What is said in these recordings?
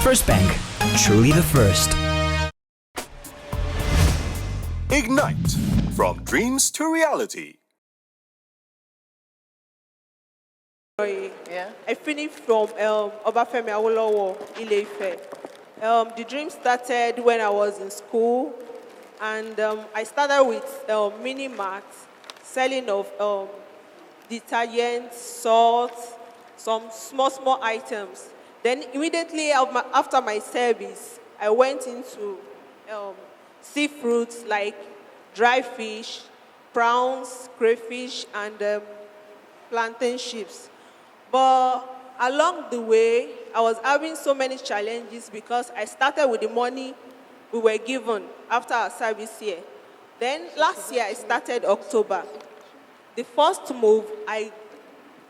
First Bank, truly the first. Ignite, from dreams to reality. Yeah. I finished from Obafemi Awolowo, Ile-Ife. The dream started when I was in school, and I started with mini mart, selling of detergent, salt, some small items. Then immediately after my service, I went into seafoods like dry fish, prawns, crayfish, and plantain chips. But along the way, I was having so many challenges because I started with the money we were given after our service year. Then last year, I started October. The first move, I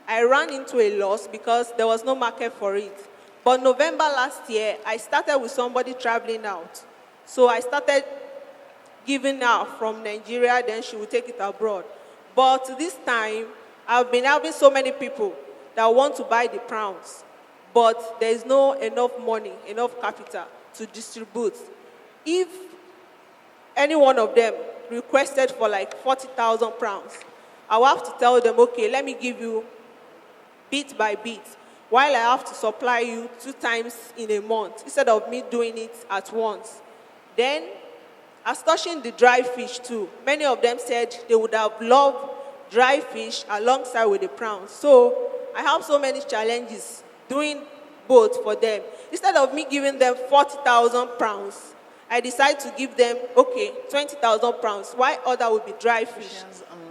ran into a loss because there was no market for it. But November last year, I started with somebody traveling out. So I started giving her from Nigeria, then she will take it abroad. But this time, I've been having so many people that want to buy the prawns, but there is no enough money, enough capital to distribute. If any one of them requested for like 40,000 pounds, I will have to tell them, okay, let me give you bit by bit, while I have to supply you 2 times in a month, instead of me doing it at once. Then, as touching the dry fish too, many of them said they would have loved dry fish alongside with the prawns. So I have so many challenges doing both for them. Instead of me giving them 40,000 pounds, I decided to give them, okay, 20,000 pounds. Why other would be dry fish?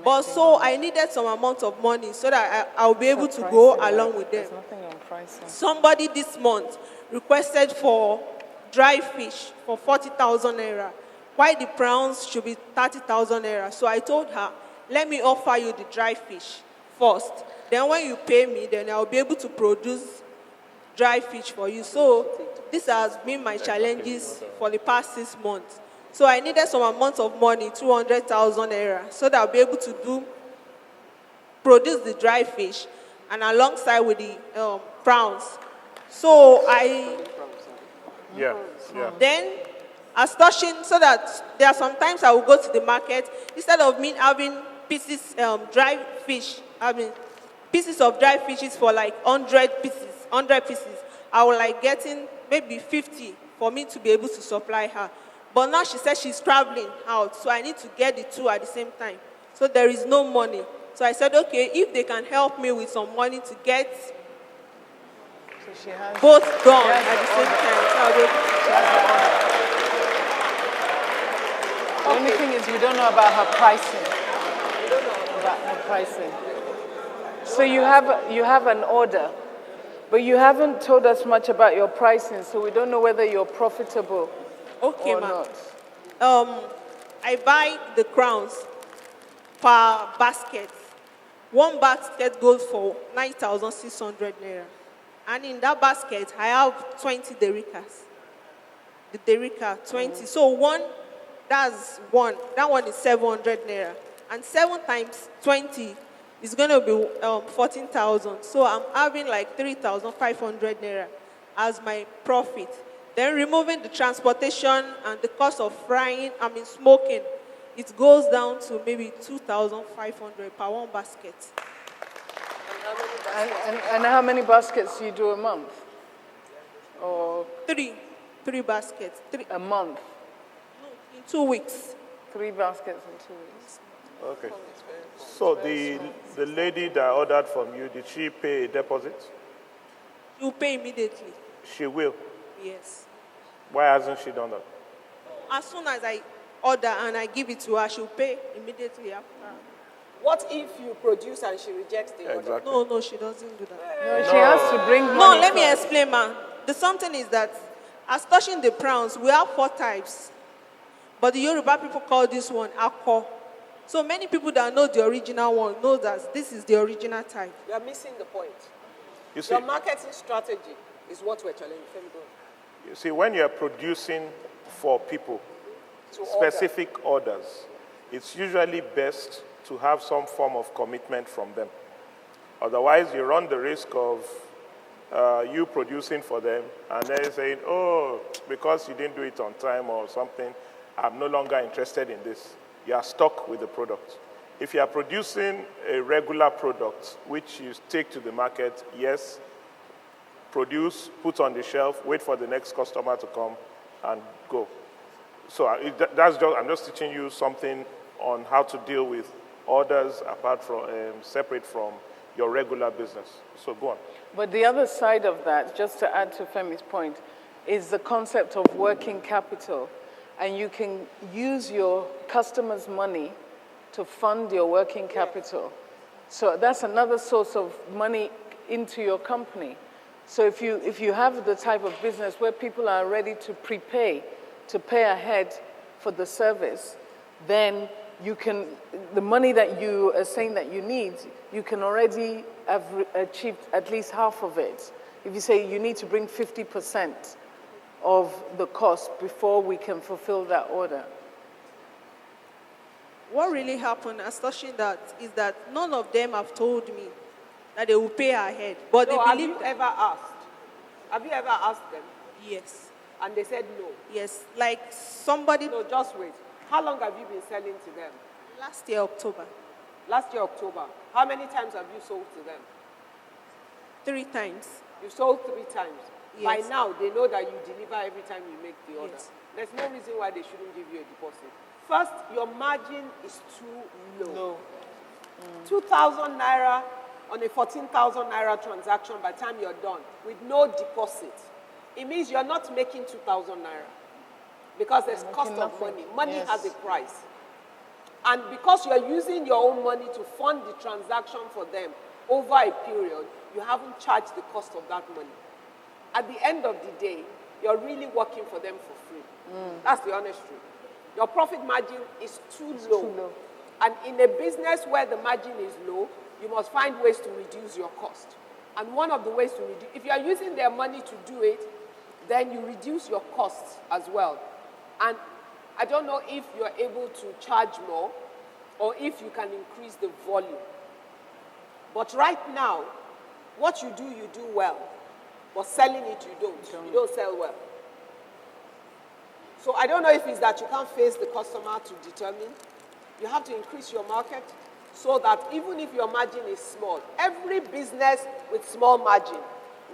But so I needed some amount of money so that I'll be able to go along with them. Somebody this month requested for dry fish for 40,000 naira. Why the prawns should be 30,000 naira? So I told her, let me offer you the dry fish first. Then when you pay me, then I'll be able to produce dry fish for you. So this has been my challenges for the past 6 months. So I needed some amount of money, 200,000 naira, so that I'll be able to produce the dry fish and alongside with the prawns. So then as touching, so that there are sometimes I will go to the market, instead of me having pieces, dry fish, pieces of dry fishes for like 100 pieces, I will like getting maybe 50 for me to be able to supply her. But now she said she's traveling out, so I need to get the 2 at the same time. So there is no money. So I said, okay, if they can help me with some money to get both done at the same time. So I'll be able to The only thing is we don't know about her pricing. So you have an order, but you haven't told us much about your pricing, so we don't know whether you're profitable or not. I buy the crowns per basket. 1 basket goes for 9,600 naira. And in that basket, I have 20 derikas. The derika, 20. So that's one. That one is 700 naira. And 7 times 20 is going to be 14,000. So I'm having like 3,500 naira as my profit. Then removing the transportation and the cost of smoking, it goes down to maybe 2,500 per 1 basket. And how many baskets do you do a month? Or 3 baskets. a month? In 2 weeks. 3 baskets in 2 weeks. Okay. So the lady that ordered from you, did she pay a deposit? You pay immediately. She will. Yes. Why hasn't she done that? As soon as I order and I give it to her, she'll pay immediately after. What if you produce and she rejects the order? Exactly. No, she doesn't do that. No, she has to bring money. No, let me first. explain, man. The something is that, as touching the prawns, we have 4 types. But the Yoruba people call this one akko. So many people that know the original one know that this is the original type. You are missing the point. You see, Your marketing strategy is what we're challenging. you see, when you're producing for people, To specific orders, it's usually best to have some form of commitment from them. Otherwise, you run the risk of you producing for them, and then saying, oh, because you didn't do it on time or something, I'm no longer interested in this. You are stuck with the product. If you are producing a regular product, which you take to the market, yes, produce, put on the shelf, wait for the next customer to come, and go. So I'm just teaching you something on how to deal with orders apart from, separate from your regular business. So go on. But the other side of that, just to add to Femi's point, is the concept of working capital. And you can use your customers' money to fund your working capital. So that's another source of money into your company. So if you have the type of business where people are ready to prepay, to pay ahead for the service, then you can, the money that you are saying that you need, you can already have achieved at least half of it. If you say you need to bring 50% of the cost before we can fulfill that order. What really happened as touching that is that none of them have told me that they will pay ahead. But So they have believe you ever asked? Have you ever asked them? yes. And they said no. Yes. Like somebody No, just wait. How long have you been selling to them? last year, October, Last year, October. How many times have you sold to them? 3 times. You sold 3 times. Yes. By now, they know that you deliver every time you make the order. Yes. There's no reason why they shouldn't give you a deposit. First, your margin is too low. 2,000 naira on a 14,000 naira transaction by the time you're done with no deposit. It means you're not making 2,000 naira because there's cost of nothing. money. Money Yes. has a price. And because you're using your own money to fund the transaction for them over a period, you haven't charged the cost of that money. At the end of the day, you're really working for them for free. That's the honest truth. Your profit margin is too low. And in a business where the margin is low, you must find ways to reduce your cost. And one of the ways to reduce, if you are using their money to do it, then you reduce your costs as well. And I don't know if you're able to charge more or if you can increase the volume. But right now, what you do well. But selling it, you don't. You don't sell well. So I don't know if it's that you can't face the customer to determine. You have to increase your market so that even if your margin is small, every business with small margin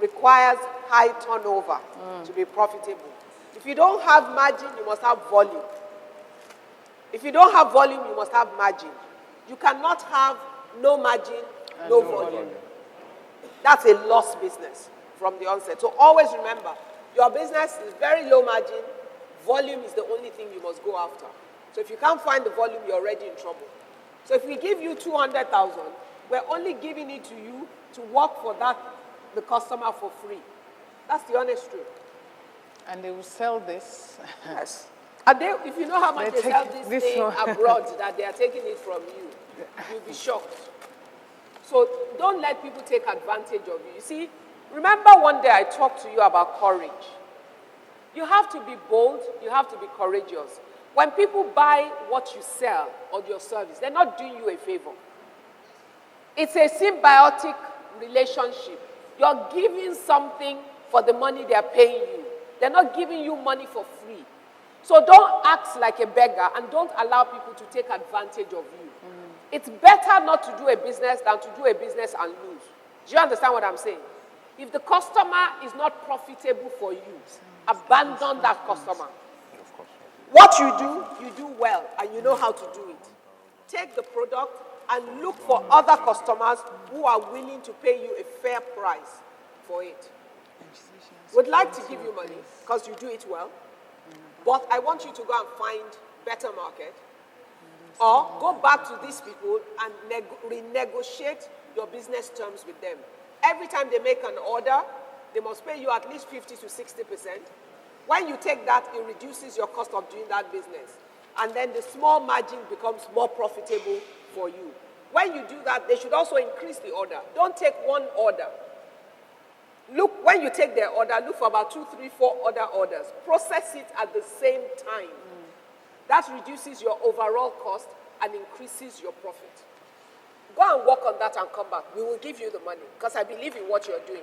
requires high turnover to be profitable. If you don't have margin, you must have volume. If you don't have volume, you must have margin. You cannot have no margin, no volume. That's a lost business from the onset. So always remember, your business is very low margin. Volume is the only thing you must go after. So if you can't find the volume, you're already in trouble. So if we give you 200,000, we're only giving it to you to work for the customer for free. That's the honest truth. And they will sell this. Yes. And if you know how much They they sell take this this thing one. abroad, that they are taking it from you, you'll be shocked. So don't let people take advantage of you. You see, remember one day I talked to you about courage. You have to be bold, you have to be courageous. When people buy what you sell or your service, they're not doing you a favor. It's a symbiotic relationship. You're giving something for the money they're paying you. They're not giving you money for free. So don't act like a beggar and don't allow people to take advantage of you. It's better not to do a business than to do a business and lose. Do you understand what I'm saying? If the customer is not profitable for you, abandon that customer. What you do well, and you know how to do it. Take the product and look for other customers who are willing to pay you a fair price for it. Would like to give you money because you do it well, but I want you to go and find better market, or go back to these people and renegotiate your business terms with them. Every time they make an order, they must pay you at least 50 to 60%. When you take that, it reduces your cost of doing that business. And then the small margin becomes more profitable for you. When you do that, they should also increase the order. Don't take one order. Look, when you take their order, look for about 2, 3, 4 other orders. Process it at the same time. That reduces your overall cost and increases your profit. Go and work on that and come back. We will give you the money because I believe in what you're doing.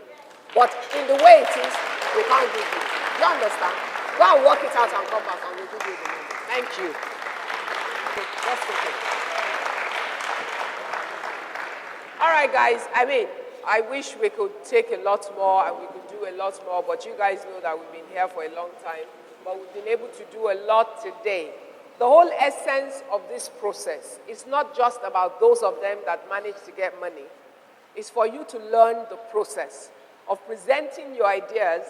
But in the way it is, we can't give you. Do you understand? Go and work it out and come back and we'll give you the money. Thank you. Let's take it. All right, guys. I mean, I wish we could take a lot more and we could do a lot more, but you guys know that we've been here for a long time, but we've been able to do a lot today. The whole essence of this process is not just about those of them that manage to get money. It's for you to learn the process of presenting your ideas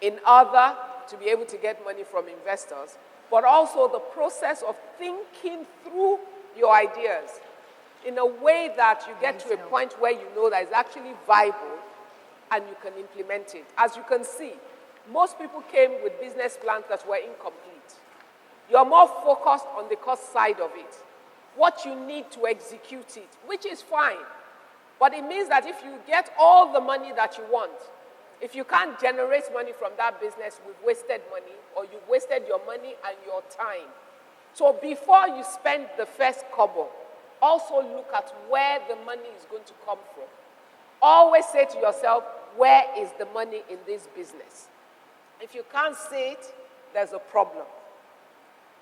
in order to be able to get money from investors, but also the process of thinking through your ideas in a way that you get to a point where you know that it's actually viable and you can implement it. As you can see, most people came with business plans that were incomplete. You're more focused on the cost side of it, what you need to execute it, which is fine. But it means that if you get all the money that you want, if you can't generate money from that business, we've wasted money, or you've wasted your money and your time. So before you spend the first kobo, also look at where the money is going to come from. Always say to yourself, where is the money in this business? If you can't see it, there's a problem.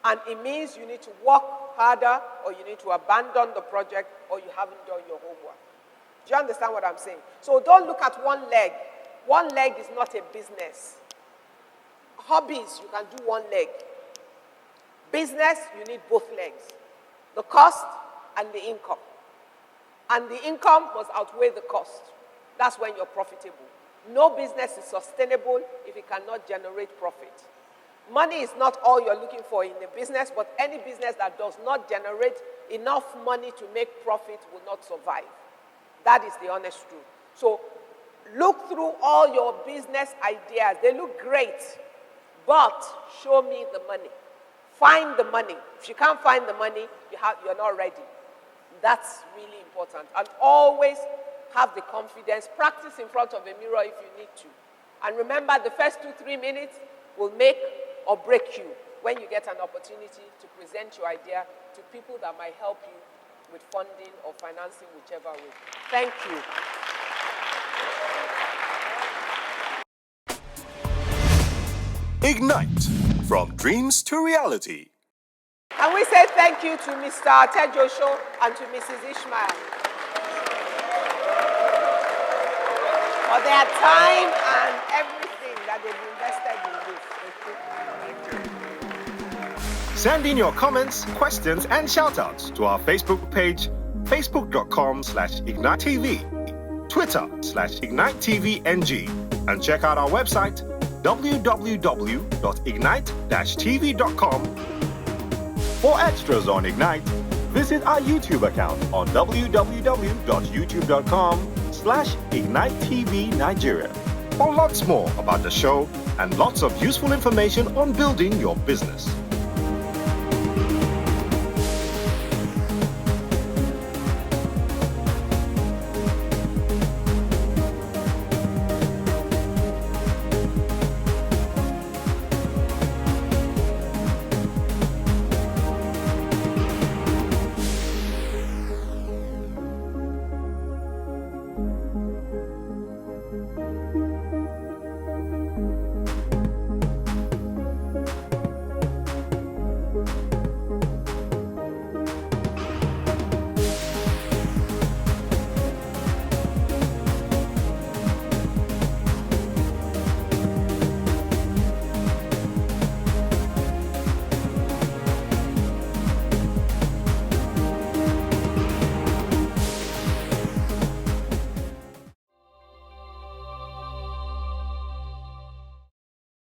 And it means you need to work harder, or you need to abandon the project, or you haven't done your homework. Do you understand what I'm saying? So don't look at one leg. One leg is not a business. Hobbies, you can do one leg. Business, you need both legs. The cost and the income. And the income must outweigh the cost. That's when you're profitable. No business is sustainable if it cannot generate profit. Money is not all you're looking for in a business, but any business that does not generate enough money to make profit will not survive. That is the honest truth. So look through all your business ideas. They look great, but show me the money. Find the money. If you can't find the money, you're not ready. That's really important. And always have the confidence. Practice in front of a mirror if you need to. And remember, the first 2-3 minutes will make or break you when you get an opportunity to present your idea to people that might help you with funding or financing, whichever way. Thank you. Ignite, from dreams to reality. And we say thank you to Mr. Tejosho and to Mrs. Ishmael for their time and everything that they've invested in this. Send in your comments, questions, and shoutouts to our Facebook page, facebook.com/IgniteTV, Twitter/IgniteTVNG, and check out our website, www.ignite-tv.com. For extras on Ignite, visit our YouTube account on www.youtube.com/IgniteTV Nigeria for lots more about the show and lots of useful information on building your business.